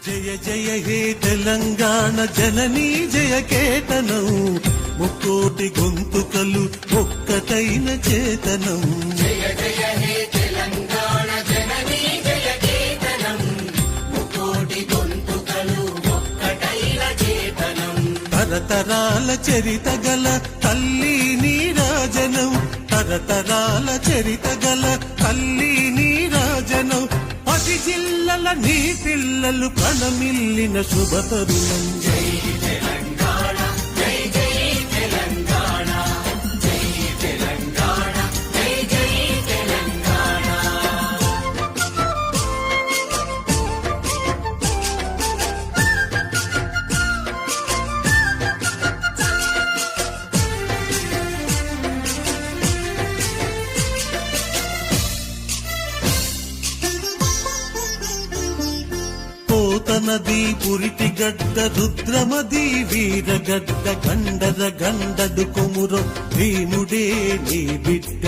జయ జయ హే తెలంగాణ జననీ జయ కేతనం, ముక్కోటి గొంతుకలు ఒక్కటైన చేతనం. జయ జయ హే తెలంగాణ జననీ జయ కేతనం, ముక్కోటి గొంతుకలు ఒక్కటైన చేతనం. తరతరాల చరిత గల తల్లి నీరాజనం, తరతరాల చరిత గల తల్లి నీరాజనం. 10 జిల్లల నీ పిల్లలు ప్రణమిల్లిన శుభతరుణం. జై తెలంగాణ జై జై తెలంగాణ, జై తెలంగాణ జై జై తెలంగాణ. పోతనది పురిటి గడ్డ రుద్రమది వీరగడ్డ, గండర గండడు కొమురో భీముడే నీ బిడ్డ.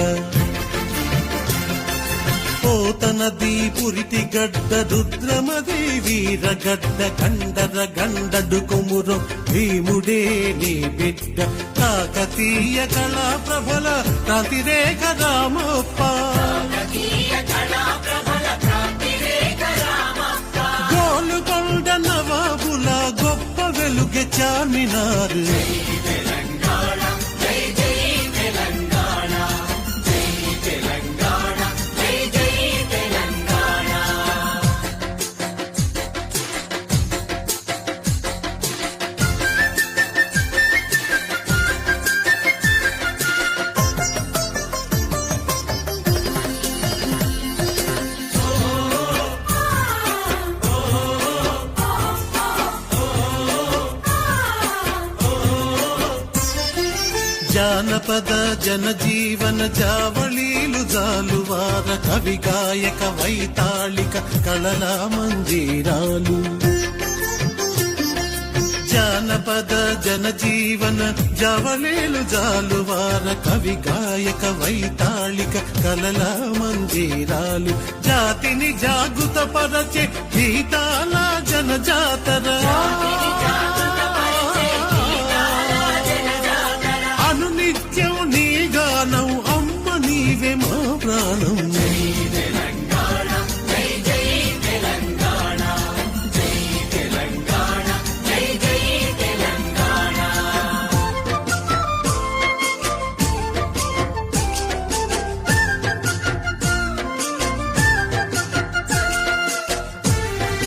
పోతనది పురిటి గడ్డ రుద్రమది వీరగడ్డ, గండర గండడు కొమురో భీముడే నీ బిడ్డ. కాకతీయ కళా ప్రభల క్రాంతిరేఖ రామప్ప, కాకతీయ కళా ప్రభల క్రాంతిరేఖ రామప్ప. గోలుకొండ నవాబుల గొప్ప వెలుగె చార్మినార్. జై తెలంగాణ జై జై తెలంగాణ, జై తెలంగాణ జై జై తెలంగాణ. జానపద జనజీవన జావళీలు జాలువార, కవి గాయక వైతాళిక కళల మంజీరాలు. జానపద జనజీవన జావళీలు జాలువార, కవి గాయక వైతాళిక కళల మంజీరాలు. జాతిని జాగృత పరచే గీతాల జనజాతర,